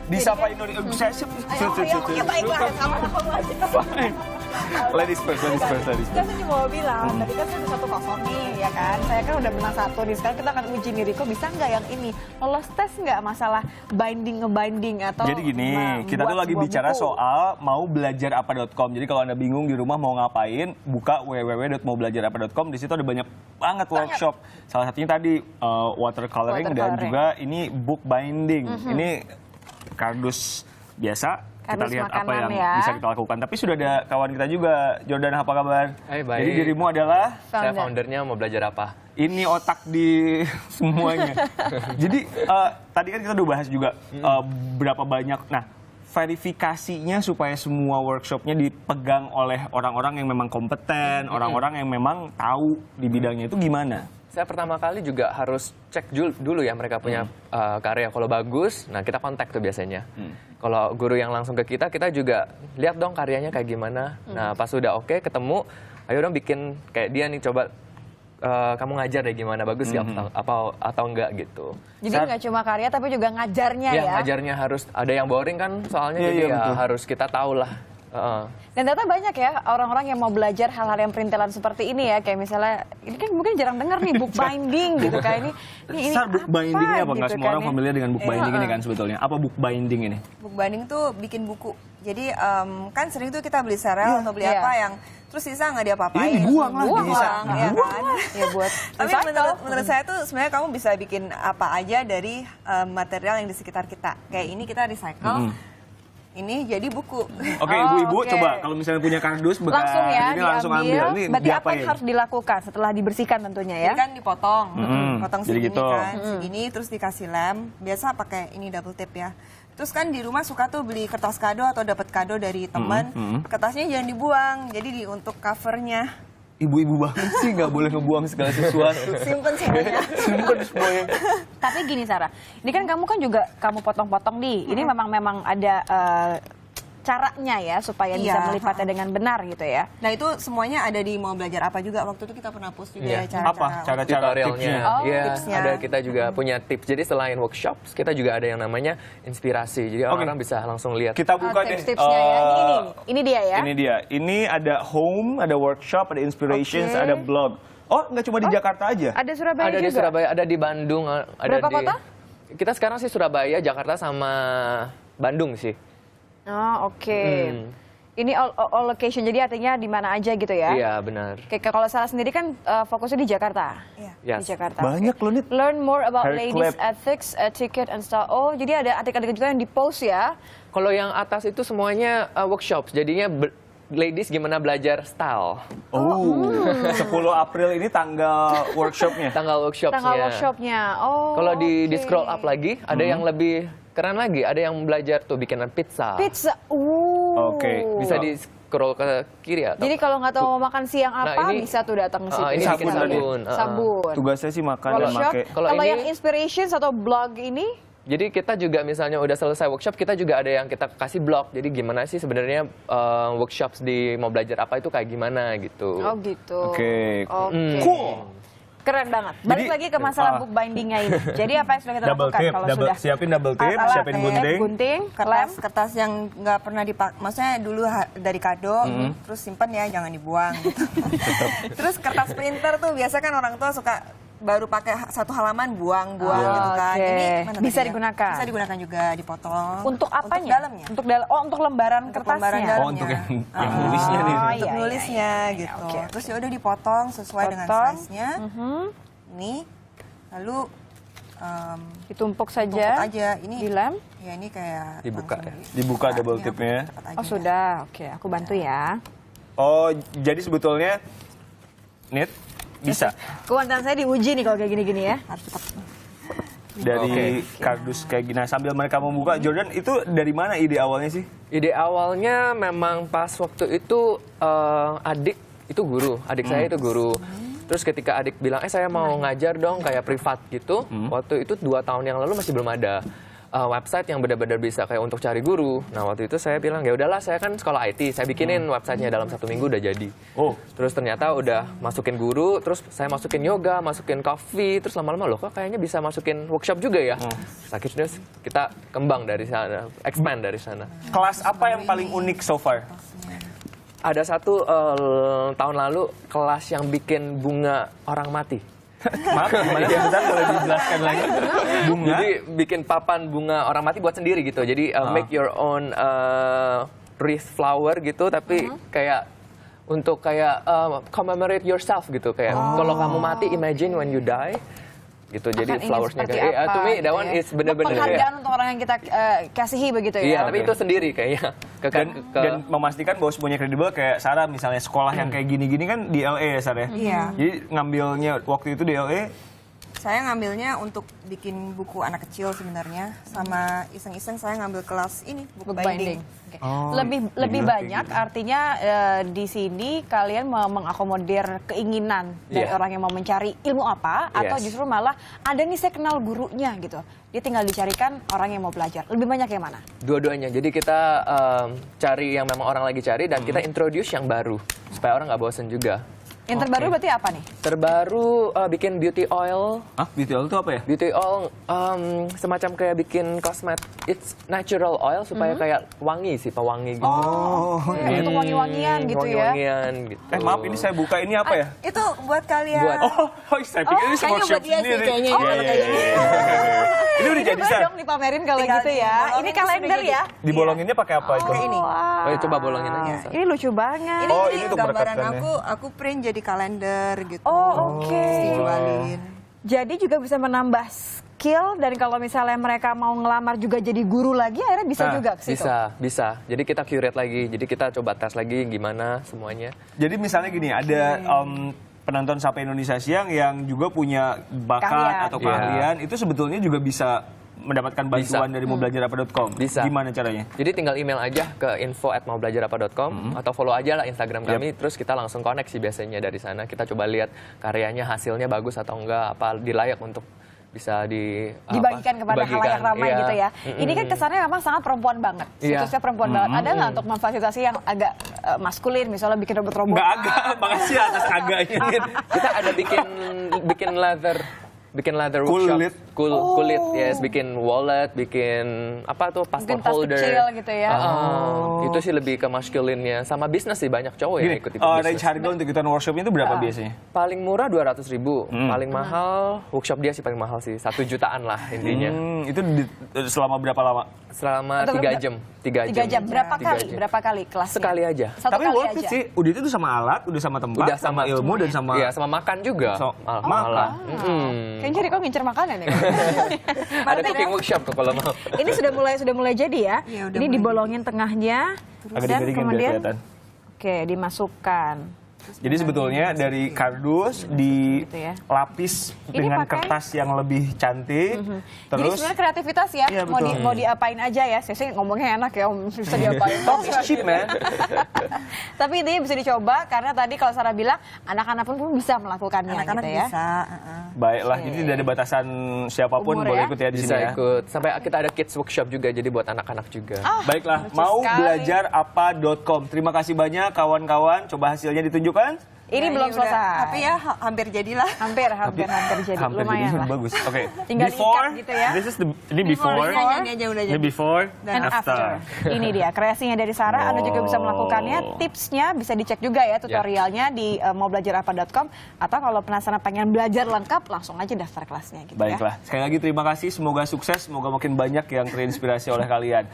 Disapa Indonesia. Ladies first. Kan saya cuma mau bilang, tadi kan saya 1-0 nih, ya kan? Saya kan udah menang 1 nih, sekarang kita akan uji nih, Riko bisa nggak yang ini? Lolos tes nggak masalah ngebinding atau Jadi gini, kita tuh lagi bicara soal mau belajar apa.com. Jadi kalau Anda bingung di rumah mau ngapain, buka www.maubelajarapa.com. Di situ ada banyak banget workshop. Salah satunya tadi watercoloring dan juga ini book binding. Ini kardus biasa. Kita Kardus lihat apa makanan yang ya. bisa kita lakukan. Tapi sudah ada kawan kita juga. Jordan, apa kabar? Hai, baik. Jadi dirimu adalah? Saya foundernya Mau Belajar Apa. Ini otak di semuanya. Jadi tadi kan kita udah bahas juga berapa banyak. Nah, verifikasinya supaya semua workshopnya dipegang oleh orang-orang yang memang kompeten, orang-orang yang memang tahu di bidangnya itu gimana? Saya pertama kali juga harus cek dulu ya mereka punya karya. Kalau bagus, nah kita kontak tuh biasanya. Kalau guru yang langsung ke kita juga lihat dong karyanya kayak gimana. Nah pas udah oke, ketemu, ayo dong bikin kayak dia nih, coba kamu ngajar deh gimana, bagus ya atau enggak gitu. Jadi nggak cuma karya tapi juga ngajarnya ya? Ya ngajarnya harus, ada yang boring kan soalnya, jadi ya harus kita tahu lah. Dan ternyata banyak ya orang-orang yang mau belajar hal-hal yang perintilan seperti ini ya, kayak misalnya ini kan mungkin jarang dengar nih book binding gitu kan, ini book binding ini apa? Nggak gitu semua orang kan, familiar dengan book binding ini kan sebetulnya. Apa book binding ini? Book binding tuh bikin buku. Jadi kan sering tuh kita beli serial atau beli apa yang terus sisa nggak diapa-apain. Dibuang lah, bisa. Ya kan? ya buat Tapi menurut saya tuh sebenarnya kamu bisa bikin apa aja dari material yang di sekitar kita. Kayak ini kita recycle. Ini jadi buku. Oke, ibu-ibu coba kalau misalnya punya kardus bekas langsung ya ini langsung ambil. Ini berarti apa diapain? yang harus dilakukan setelah dibersihkan tentunya ya? Ini kan dipotong, potong Jadi segini gitu. kan, segini terus dikasih lem. Biasa pakai ini double tape ya. Terus kan di rumah suka tuh beli kertas kado atau dapat kado dari teman. Kertasnya jangan dibuang, jadi untuk covernya. Ibu-ibu banget sih, nggak boleh ngebuang segala sesuatu. Simpen semuanya. Simpen semuanya. Tapi gini Sarah, ini kan kamu juga kamu potong-potong nih. Ini memang ada caranya ya supaya bisa Iya, melipatnya dengan benar gitu ya. Nah itu semuanya ada di Mau Belajar Apa juga. Waktu itu kita pernah post juga ya Apa cara-cara Tutorialnya. tipsnya? Iya, tipsnya. ada, kita juga punya tips. Jadi selain workshop, kita juga ada yang namanya inspirasi. Jadi orang bisa langsung lihat. Kita buka deh. Tips-tipsnya ya. Ini dia ya. Ini dia. Ini ada home, ada workshop, ada inspirations, ada blog. Oh, nggak cuma di Jakarta aja? Ada Surabaya Ada juga. di Surabaya, ada di Bandung, ada Berapa di kota? Kita sekarang sih Surabaya, Jakarta sama Bandung sih. Oh, oke. Ini all location, jadi artinya di mana aja gitu ya? Iya, benar. Kayak kalau Sarah sendiri kan fokusnya di Jakarta. Iya. Yes. Di Jakarta. Banyak loh nih. Learn more about Hair ladies clip. ethics, etiquette and style. Oh, jadi ada adik-adik juga yang di post ya? Kalau yang atas itu semuanya workshop, jadinya ladies gimana belajar style. Oh, 10 April ini tanggal workshopnya. Tanggal workshopnya. Tanggal workshopnya. Oh. Kalau di oke. scroll up lagi, ada yang lebih keren lagi. Ada yang belajar tuh bikinan pizza. Pizza. Oke. Bisa di scroll ke kiri atau Jadi kalau nggak tahu mau makan siang Nah, apa, ini- bisa tuh datang ke situ. ini Sabun bikin tadi. sabun. Sabun. Tugasnya sih makan dan Workshop. pakai. Kalau Kalau ini- yang inspirations atau blog ini, Jadi kita juga misalnya udah selesai workshop, kita juga ada yang kita kasih blog. Jadi gimana sih sebenarnya workshops di Mau Belajar Apa itu kayak gimana gitu. oh gitu. Oke. Cool. Keren banget. Balik Jadi- lagi ke masalah book bindingnya ini. Jadi apa yang sudah kita Double lakukan tip, kalau double, sudah? siapin double tip, Alat siapin tape, gunting. gunting, lem. Kertas yang nggak pernah dipakai, maksudnya dulu dari kado, terus simpan ya, jangan dibuang. Gitu. Terus kertas printer tuh biasa kan orang tua suka baru pakai satu halaman buang-buang gitu kan. Oke. Ini mana Bisa tadi ya? digunakan. Bisa digunakan juga, dipotong. Untuk apanya? Untuk dalamnya. Untuk lembaran Untuk kertasnya. lembaran dalam. Oh, untuk yang nulisnya nih. Oh, Untuk iya, nulisnya iya, gitu. oke. Terus ya udah dipotong sesuai dengan Potong. size-nya. Ini lalu Ditumpuk tumpuk saja. aja. Ini Di lem. ya ini kayak Dibuka langsung ya? Dibuka double Ini tipnya. cepet aja Oh ya. sudah, oke. Aku bantu ya. Oh, jadi sebetulnya Nit bisa Kekuatan saya diuji nih kalau kayak gini-gini ya. Harus cepet. dari kardus kayak gini. Nah, sambil mereka membuka, Jordan itu dari mana ide awalnya sih? Ide awalnya memang pas waktu itu adik itu guru, adik saya itu guru. Terus ketika adik bilang, saya mau ngajar dong kayak privat gitu. Waktu itu 2 tahun yang lalu masih belum ada website yang benar-benar bisa kayak untuk cari guru. Nah waktu itu saya bilang ya udahlah, saya kan sekolah IT, saya bikinin websitenya dalam 1 minggu udah jadi. Oh. Terus ternyata udah masukin guru, terus saya masukin yoga, masukin coffee, terus lama-lama loh kok kayaknya bisa masukin workshop juga ya. Terus akhirnya kita kembang dari sana, expand dari sana. Kelas apa yang paling unik so far? Ada satu tahun lalu kelas yang bikin bunga orang mati. Maaf, gimana sebentar boleh dijelaskan lagi? Bunga? Jadi bikin papan bunga orang mati buat sendiri gitu. Jadi make your own wreath flower gitu, tapi kayak untuk kayak commemorate yourself gitu. Kayak kalau kamu mati, imagine when you die. Gitu, jadi Akan ingin flowersnya seperti kayak, apa, to me that gitu one ya. is bener-bener Penghargaan untuk orang yang kita kasihi begitu ya. Iya, tapi itu sendiri kayaknya. Dan memastikan bahwa semuanya kredibel kayak Sarah misalnya sekolah yang kayak gini-gini kan di LA ya Sarah ya? Iya. Jadi ngambilnya waktu itu di LA, Saya ngambilnya untuk bikin buku anak kecil sebenarnya, sama iseng-iseng saya ngambil kelas ini, buku Book binding. Oke. Oh, lebih jadi banyak kayak gitu. artinya di sini kalian mengakomodir keinginan dari Iya. orang yang mau mencari ilmu apa, atau Yes. justru malah ada nih saya kenal gurunya gitu, dia tinggal dicarikan orang yang mau belajar. Lebih banyak yang mana? Dua-duanya. Jadi kita cari yang memang orang lagi cari dan kita introduce yang baru supaya orang nggak bosen juga. Yang terbaru berarti apa nih? Terbaru bikin beauty oil. ah BTL itu apa ya? Beauty oil semacam kayak bikin kosmetik, it's natural oil supaya kayak wangi sih, pewangi gitu. Oh, Untuk wangi-wangian gitu ya. Wangi-wangian gitu. maaf ini saya buka ini apa ya? Itu buat kalian. Buat- Saya pikir ini kayaknya workshop buat dia sih, sendiri. kayaknya Iya, ini iya, kayak iya, iya. Ini udah jadi Boleh Sar. dong dipamerin kalau Tinggal gitu ya. dibolongin Ini terus kalender udah ya. Dibolonginnya pakai apa itu? Kayak ini. Oh ya, coba bolongin aja. Ini lucu banget. Oh, Ini ini untuk gambaran merekatkannya. aku print jadi kalender gitu. Oh, oke. Terus dijualin. Jadi juga bisa menambah skill, dan kalau misalnya mereka mau ngelamar juga jadi guru lagi, akhirnya bisa Nah, juga ke situ. Bisa. Jadi kita curate lagi. Jadi kita coba tes lagi gimana semuanya. Jadi misalnya gini, ada penonton Sapa Indonesia Siang yang juga punya bakat Keahlian. atau Iya. keahlian, itu sebetulnya juga bisa mendapatkan bantuan dari maubelajarapa.com. Bisa. Gimana caranya? Jadi tinggal email aja ke info@maubelajarapa.com atau follow aja lah Instagram kami, terus kita langsung connect sih biasanya dari sana. Kita coba lihat karyanya, hasilnya bagus atau enggak, apa dilayak untuk bisa Dibagikan kepada halayak ramai iya. gitu ya. Ini kan kesannya memang sangat perempuan banget. Iya. Situsnya perempuan banget. Ada nggak untuk memfasilitasi yang agak maskulin, misalnya bikin robot-robot? Nggak agak, makasih atas agaknya. Kita ada bikin leather Kulit. workshop. Kulit, yes, bikin wallet, bikin apa tuh, passport Mungkin tas holder. kecil gitu ya. Itu sih lebih ke maskulinnya. Sama bisnis sih, banyak cowok yang Gini, ikut range bisnis. harga untuk ikutan workshopnya itu berapa biasanya? Paling murah 200.000, paling mahal workshop dia sih paling mahal sih 1 jutaan lah intinya. Itu selama berapa lama? Selama Atau 3 jam. 3 3 jam. Berapa 3 kali? jam. Berapa kali kelasnya? Sekali aja. Satu Tapi kali worth it aja. sih. Udah itu sama alat, udah sama tempat, Udah sama ilmu, dan sama... Iya, sama makan juga. Malah. Kayaknya jadi kok ngincer makanan ya. Ada cooking workshop tuh kalau mau. Ini sudah mulai jadi ya. Iya, udah Ini mulai dibolongin tengahnya, Agak dan dikeringin biar kemudian kelihatan. oke, dimasukkan. Jadi sebetulnya dari kardus Gitu ya. dilapis Ini dengan pakai- kertas yang lebih cantik. Jadi Terus sebenarnya kreativitas ya, Iya, mau betul. mau diapain aja ya. Saya sih ngomongnya enak ya, bisa diapain. Talk is cheap, man. Tapi intinya bisa dicoba, karena tadi kalau Sarah bilang anak-anak pun bisa melakukannya Anak-anak gitu ya. bisa. Baiklah, jadi tidak ada batasan siapapun Umur boleh ya? ikut ya di Bisa sini ya. ikut. Sampai kita ada kids workshop juga, jadi buat anak-anak juga. Baiklah, lucu mau sekali. belajar apa.com. Terima kasih banyak kawan-kawan. Coba hasilnya ditunjukkan. Ini Nah, belum udah, selesai. tapi ya hampir jadilah. hampir jadi. Hampir Lumayan jadi lah. bagus. Oke. Tinggal Before, diikat gitu ya. This is ini before. Ini aja udah Ini jadi. before Dan after. Ini dia kreasinya dari Sarah. Anda juga bisa melakukannya. Tipsnya bisa dicek juga ya tutorialnya di maubelajarapa.com. Atau kalau penasaran pengen belajar lengkap, langsung aja daftar kelasnya gitu ya. Baiklah. Sekali lagi terima kasih. Semoga sukses. Semoga makin banyak yang terinspirasi oleh kalian.